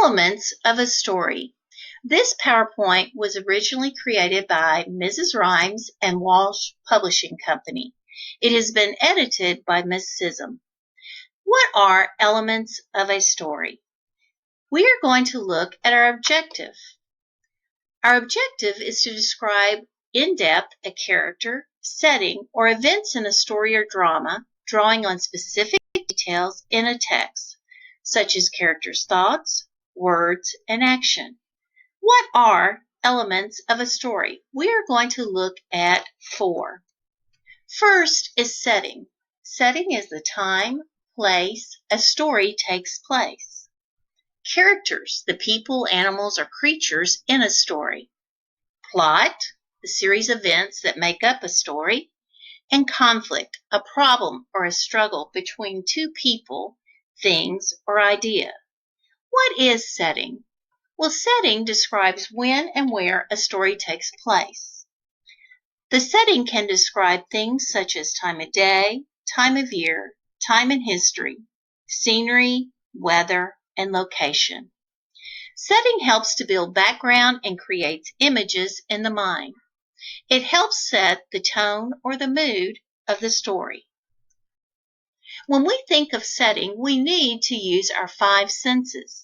Elements of a story. This PowerPoint was originally created by Mrs. Rhymes and Walsh Publishing Company. It has been edited by Ms. Cissom. What are elements of a story? We are going to look at our objective. Our objective is to describe in depth a character, setting, or events in a story or drama, drawing on specific details in a text, such as characters' thoughts, words, and action. What are elements of a story? We are going to look at 4. First is setting. Setting is the time, place a story takes place. Characters, the people, animals, or creatures in a story. Plot, the series of events that make up a story. And conflict, a problem or a struggle between two people, things, or idea. What is setting? Well, setting describes when and where a story takes place. The setting can describe things such as time of day, time of year, time in history, scenery, weather, and location. Setting helps to build background and creates images in the mind. It helps set the tone or the mood of the story. When we think of setting, we need to use our 5 senses.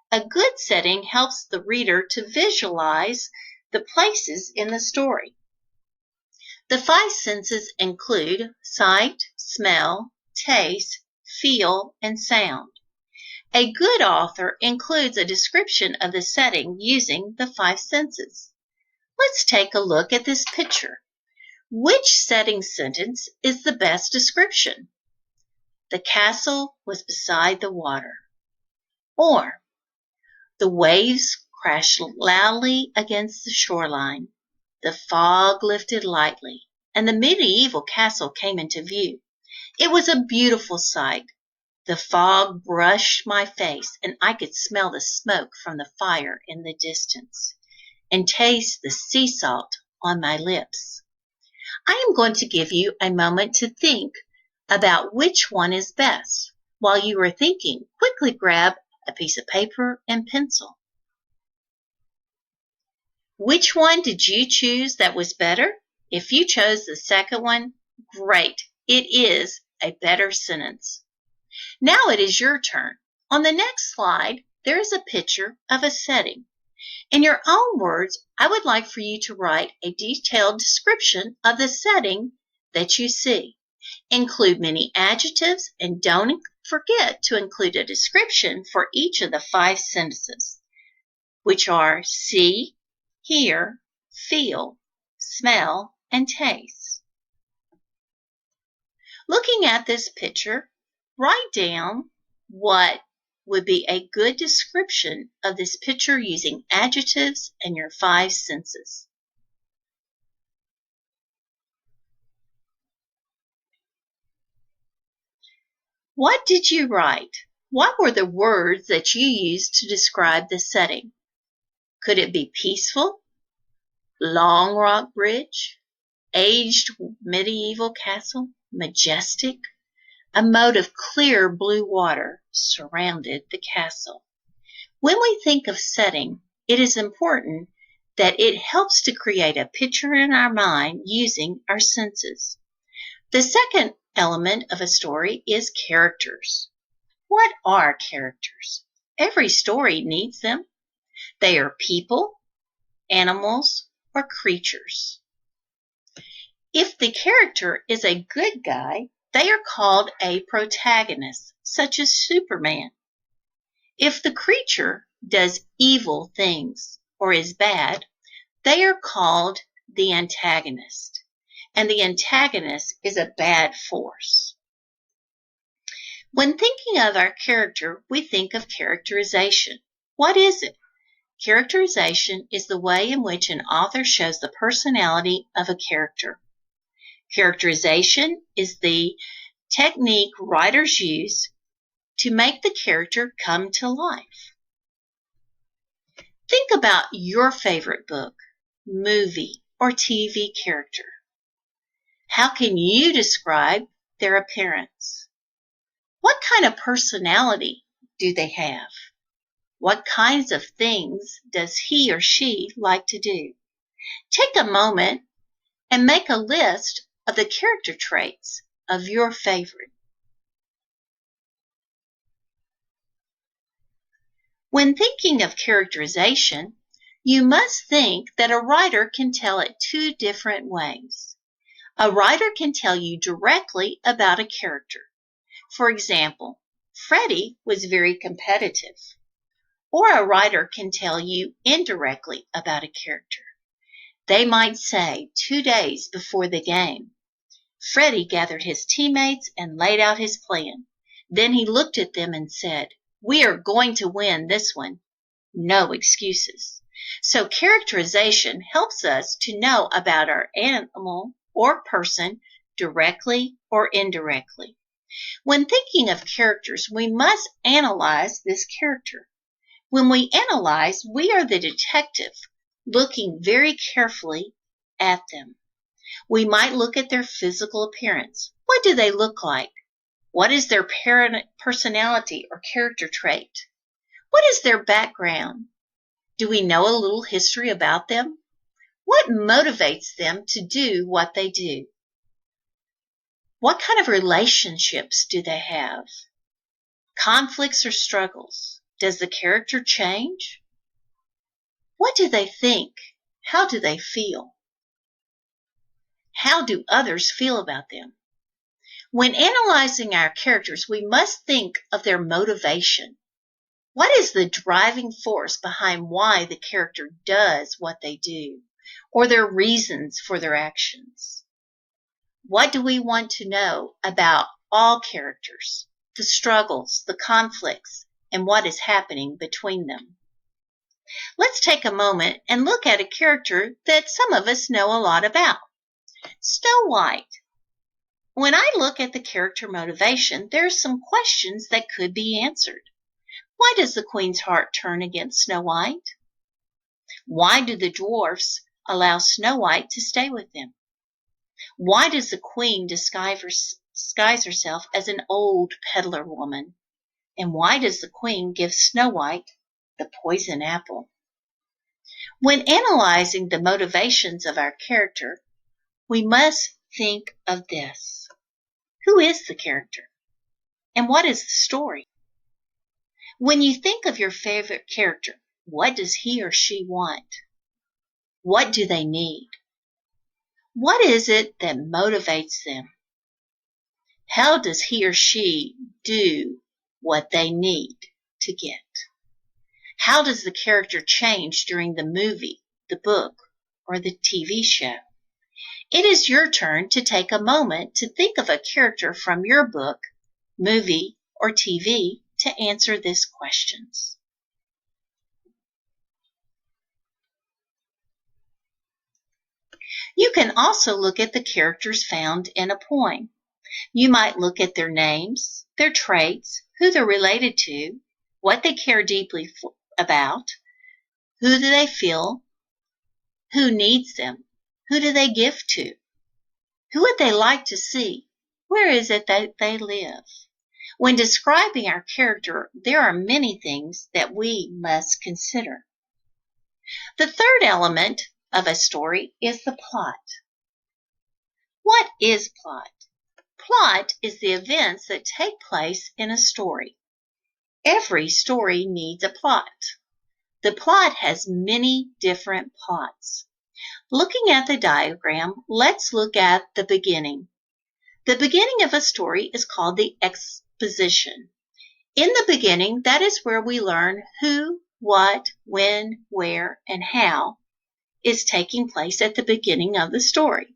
A good setting helps the reader to visualize the places in the story. The 5 senses include sight, smell, taste, feel, and sound. A good author includes a description of the setting using the 5 senses. Let's take a look at this picture. Which setting sentence is the best description? The castle was beside the water. Or, the waves crashed loudly against the shoreline. The fog lifted lightly, and the medieval castle came into view. It was a beautiful sight. The fog brushed my face, and I could smell the smoke from the fire in the distance, and taste the sea salt on my lips. I am going to give you a moment to think about which one is best. While you are thinking, quickly grab a piece of paper and pencil. Which one did you choose that was better? If you chose the second one, great. It is a better sentence. Now it is your turn. On the next slide, there is a picture of a setting. In your own words, I would like for you to write a detailed description of the setting that you see. Include many adjectives and don't forget to include a description for each of the 5 sentences, which are see, hear, feel, smell, and taste. Looking at this picture, write down what would be a good description of this picture using adjectives and your 5 senses. What did you write? What were the words that you used to describe the setting? Could it be peaceful, long rock bridge, aged medieval castle, majestic? A moat of clear blue water surrounded the castle. When we think of setting, it is important that it helps to create a picture in our mind using our senses. The second element of a story is characters. What are characters? Every story needs them. They are people, animals, or creatures. If the character is a good guy, they are called a protagonist, such as Superman. If the creature does evil things or is bad, they are called the antagonist, and the antagonist is a bad force. When thinking of our character, we think of characterization. What is it? Characterization is the way in which an author shows the personality of a character. Characterization is the technique writers use to make the character come to life. Think about your favorite book, movie, or TV character. How can you describe their appearance? What kind of personality do they have? What kinds of things does he or she like to do? Take a moment and make a list of the character traits of your favorite. When thinking of characterization, you must think that a writer can tell it two different ways. A writer can tell you directly about a character. For example, Freddie was very competitive. Or a writer can tell you indirectly about a character. They might say 2 days before the game, Freddie gathered his teammates and laid out his plan. Then he looked at them and said, "We are going to win this one. No excuses." So characterization helps us to know about our animal or person directly or indirectly. When thinking of characters, we must analyze this character. When we analyze, we are the detective, looking very carefully at them. We might look at their physical appearance. What do they look like? What is their personality or character trait? What is their background? Do we know a little history about them? What motivates them to do what they do? What kind of relationships do they have? Conflicts or struggles? Does the character change? What do they think? How do they feel? How do others feel about them? When analyzing our characters, we must think of their motivation. What is the driving force behind why the character does what they do, or their reasons for their actions? What do we want to know about all characters, the struggles, the conflicts, and what is happening between them? Let's take a moment and look at a character that some of us know a lot about. Snow White. When I look at the character motivation, there are some questions that could be answered. Why does the queen's heart turn against Snow White? Why do the dwarfs allow Snow White to stay with them? Why does the queen disguise herself as an old peddler woman? And why does the queen give Snow White the poison apple? When analyzing the motivations of our character, we must think of this. Who is the character? And what is the story? When you think of your favorite character, what does he or she want? What do they need? What is it that motivates them? How does he or she do what they need to get? How does the character change during the movie, the book, or the TV show? It is your turn to take a moment to think of a character from your book, movie, or TV to answer these questions. You can also look at the characters found in a poem. You might look at their names, their traits, who they're related to, what they care deeply about, who do they feel, who needs them, who do they give to, who would they like to see, where is it that they live. When describing our character, there are many things that we must consider. The third element of a story is the plot. What is plot? Plot is the events that take place in a story. Every story needs a plot. The plot has many different plots. Looking at the diagram, let's look at the beginning. The beginning of a story is called the exposition. In the beginning, that is where we learn who, what, when, where, and how is taking place at the beginning of the story.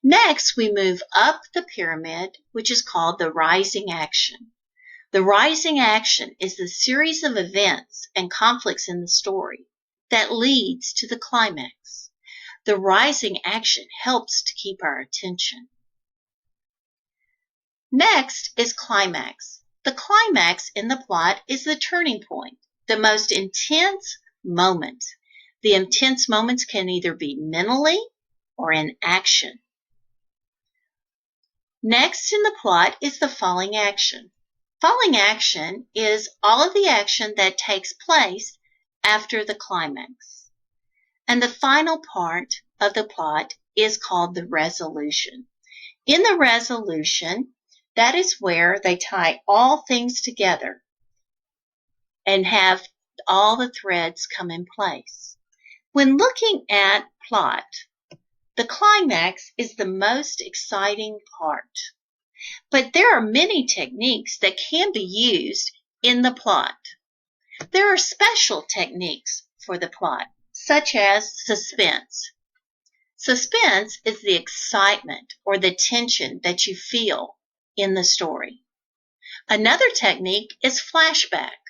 Next, we move up the pyramid, which is called the rising action. The rising action is the series of events and conflicts in the story that leads to the climax. The rising action helps to keep our attention. Next is climax. The climax in the plot is the turning point, the most intense moment. The intense moments can either be mentally or in action. Next in the plot is the falling action. Falling action is all of the action that takes place after the climax. And the final part of the plot is called the resolution. In the resolution, that is where they tie all things together and have all the threads come in place. When looking at plot, the climax is the most exciting part. But there are many techniques that can be used in the plot. There are special techniques for the plot, such as suspense. Suspense is the excitement or the tension that you feel in the story. Another technique is flashback.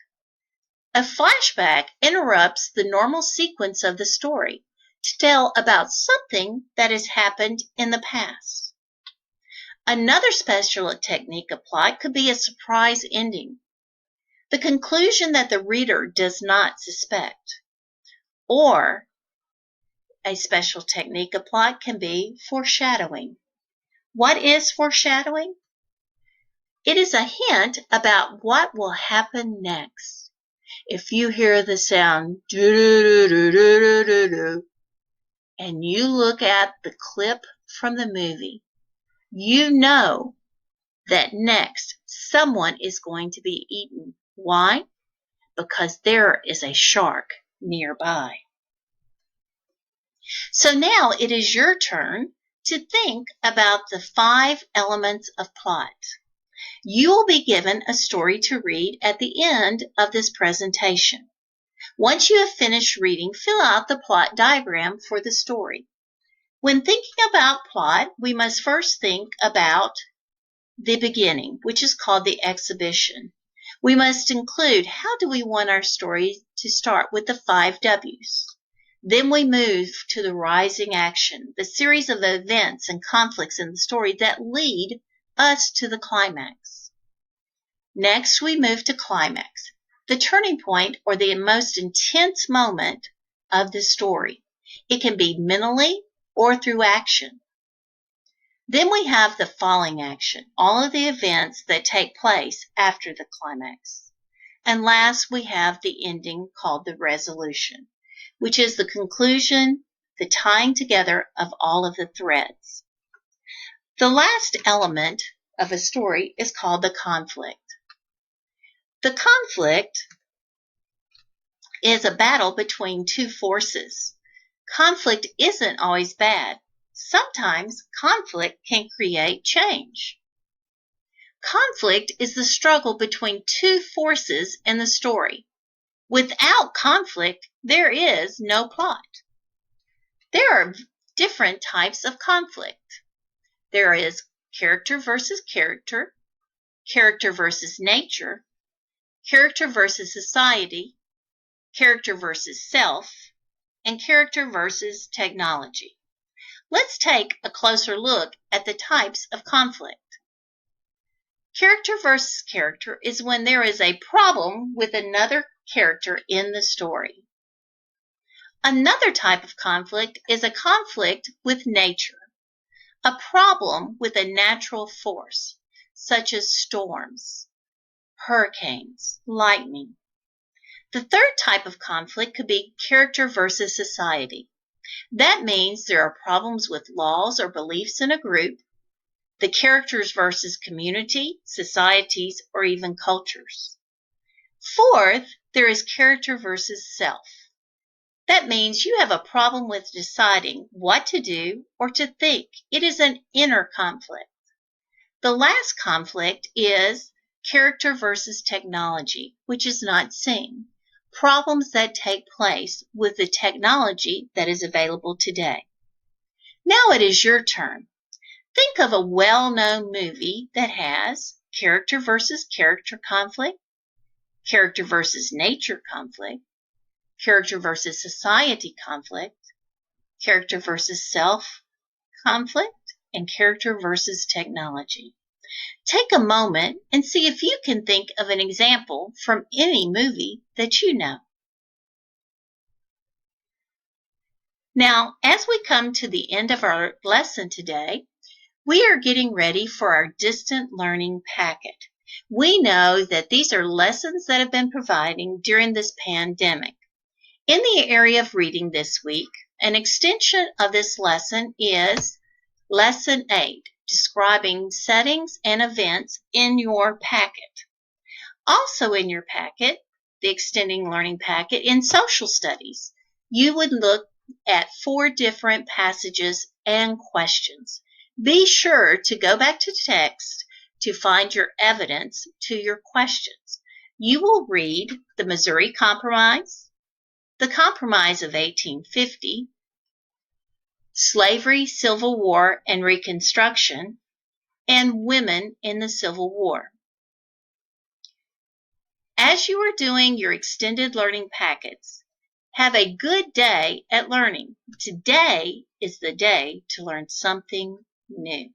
A flashback interrupts the normal sequence of the story to tell about something that has happened in the past. Another special technique applied could be a surprise ending, the conclusion that the reader does not suspect. Or a special technique applied can be foreshadowing. What is foreshadowing? It is a hint about what will happen next. If you hear the sound do-do-do-do-do-do-do, and you look at the clip from the movie, you know that next someone is going to be eaten. Why? Because there is a shark nearby. So now it is your turn to think about the 5 elements of plot. You will be given a story to read at the end of this presentation. Once you have finished reading, fill out the plot diagram for the story. When thinking about plot, we must first think about the beginning, which is called the exhibition. We must include how do we want our story to start with the 5 W's. Then we move to the rising action, the series of events and conflicts in the story that lead us to the climax. Next, we move to climax, the turning point or the most intense moment of the story. It can be mentally or through action. Then we have the falling action, all of the events that take place after the climax. And last, we have the ending called the resolution, which is the conclusion, the tying together of all of the threads. The last element of a story is called the conflict. The conflict is a battle between 2 forces. Conflict isn't always bad. Sometimes conflict can create change. Conflict is the struggle between 2 forces in the story. Without conflict, there is no plot. There are different types of conflict. There is character versus character, character versus nature, character versus society, character versus self, and character versus technology. Let's take a closer look at the types of conflict. Character versus character is when there is a problem with another character in the story. Another type of conflict is a conflict with nature, a problem with a natural force, such as storms, hurricanes, lightning. The third type of conflict could be character versus society. That means there are problems with laws or beliefs in a group, the characters versus community, societies, or even cultures. Fourth, there is character versus self. That means you have a problem with deciding what to do or to think. It is an inner conflict. The last conflict is character versus technology, which is not seen. Problems that take place with the technology that is available today. Now it is your turn. Think of a well-known movie that has character versus character conflict, character versus nature conflict, character versus society conflict, character versus self conflict, and character versus technology. Take a moment and see if you can think of an example from any movie that you know. Now, as we come to the end of our lesson today, we are getting ready for our distant learning packet. We know that these are lessons that have been providing during this pandemic. In the area of reading this week, an extension of this lesson is Lesson 8, describing settings and events in your packet. Also in your packet, the extending learning packet in social studies, you would look at 4 different passages and questions. Be sure to go back to text to find your evidence to your questions. You will read the Missouri Compromise, the Compromise of 1850, Slavery, Civil War, and Reconstruction, and Women in the Civil War. As you are doing your extended learning packets, have a good day at learning. Today is the day to learn something new.